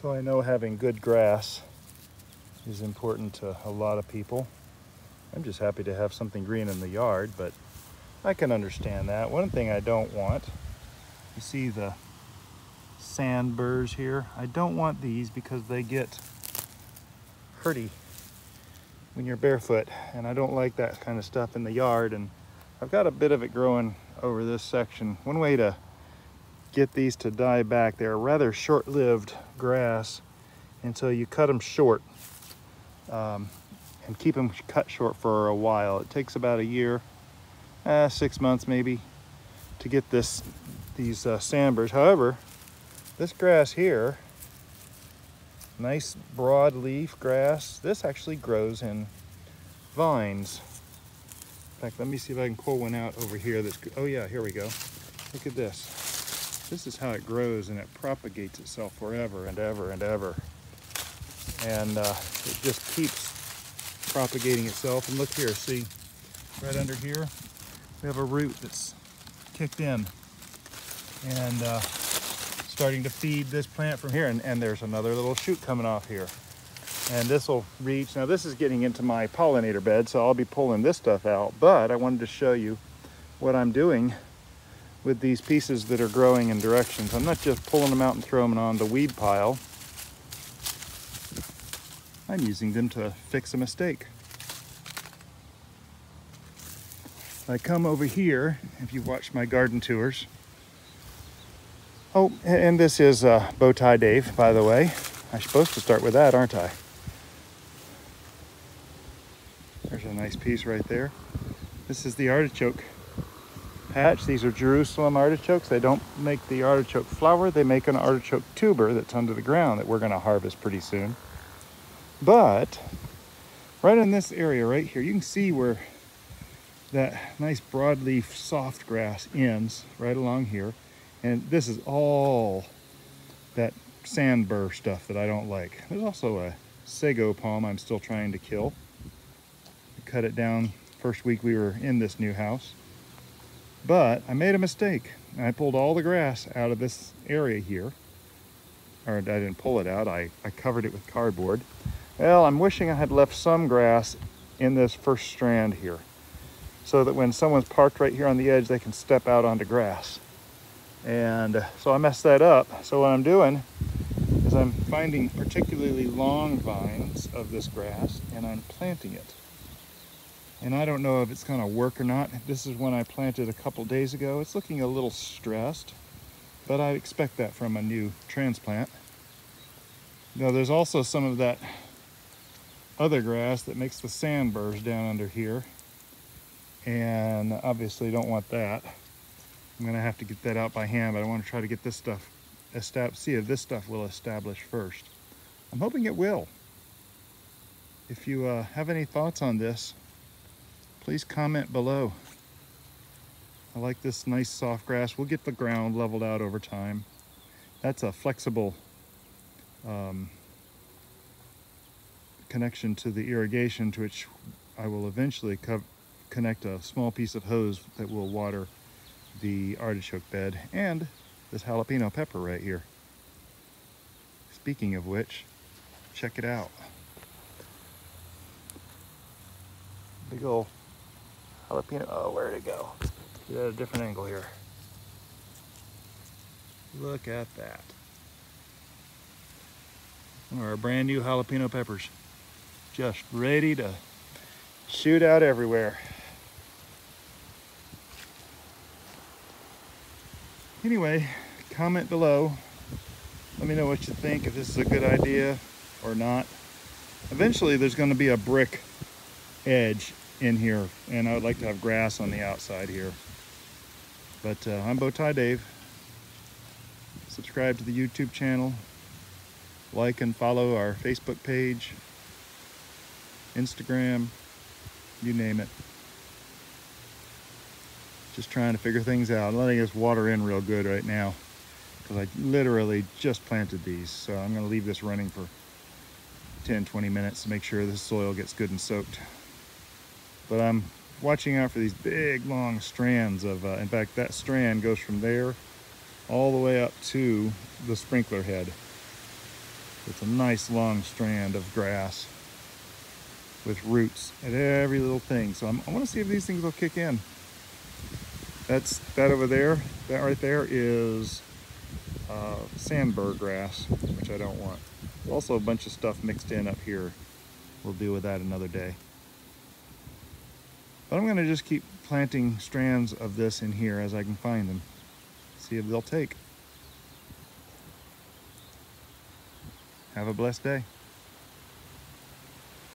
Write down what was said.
So I know having good grass is important to a lot of people. I'm just happy to have something green in the yard, but I can understand that. One thing I don't want, you see the sand burrs here? I don't want these because they get hurty when you're barefoot, and I don't like that kind of stuff in the yard. And I've got a bit of it growing over this section. One way to get these to die back, they're rather short-lived grass, and so you cut them short and keep them cut short for a while. It takes about a year, 6 months maybe, to get these sandburs. However, this grass here, nice broadleaf grass, this actually grows in vines. In fact, let me see if I can pull one out over here. Oh yeah, here we go. Look at this. This is how it grows, and it propagates itself forever and ever and ever. And it just keeps propagating itself. And look here, see, right under here, we have a root that's kicked in and starting to feed this plant from here. And there's another little shoot coming off here. And this will reach, now this is getting into my pollinator bed, so I'll be pulling this stuff out. But I wanted to show you what I'm doing with these pieces that are growing in directions. I'm not just pulling them out and throwing them on the weed pile. I'm using them to fix a mistake. I come over here, if you've watched my garden tours. Oh, and this is Bowtie Dave, by the way. I'm supposed to start with that, aren't I? There's a nice piece right there. This is the artichoke patch. These are Jerusalem artichokes. They don't make the artichoke flower. They make an artichoke tuber that's under the ground that we're going to harvest pretty soon. But right in this area right here, you can see where that nice broadleaf soft grass ends right along here. And this is all that sand burr stuff that I don't like. There's also a sago palm I'm still trying to kill. I cut it down first week we were in this new house. But I made a mistake. I pulled all the grass out of this area here. Or I didn't pull it out, I covered it with cardboard. Well, I'm wishing I had left some grass in this first strand here, so that when someone's parked right here on the edge, they can step out onto grass. And so I messed that up. So what I'm doing is I'm finding particularly long vines of this grass and I'm planting it. And I don't know if it's gonna work or not. This is one I planted a couple days ago. It's looking a little stressed, but I expect that from a new transplant. Now there's also some of that other grass that makes the sand burrs down under here. And obviously don't want that. I'm gonna have to get that out by hand, but I want to try to get this stuff see if this stuff will establish first. I'm hoping it will. If you have any thoughts on this, please comment below. I like this nice soft grass. We'll get the ground leveled out over time. That's a flexible connection to the irrigation, to which I will eventually connect a small piece of hose that will water the artichoke bed and this jalapeno pepper right here. Speaking of which, check it out. Big ol' jalapeno. Oh, where'd it go? Get at a different angle here. Look at that. One of our brand new jalapeno peppers. Just ready to shoot out everywhere. Anyway, comment below. Let me know what you think, if this is a good idea or not. Eventually there's going to be a brick edge in here, and I would like to have grass on the outside here. But I'm Bowtie Dave. Subscribe to the YouTube channel. Like and follow our Facebook page, Instagram, you name it. Just trying to figure things out. I'm letting this water in real good right now because I literally just planted these. So I'm going to leave this running for 10-20 minutes to make sure the soil gets good and soaked. But I'm watching out for these big long strands of, in fact, that strand goes from there all the way up to the sprinkler head. It's a nice long strand of grass with roots at every little thing. So I want to see if these things will kick in. That over there, that right there is sandbur grass, which I don't want. Also a bunch of stuff mixed in up here. We'll deal with that another day. But I'm going to just keep planting strands of this in here as I can find them. See if they'll take. Have a blessed day.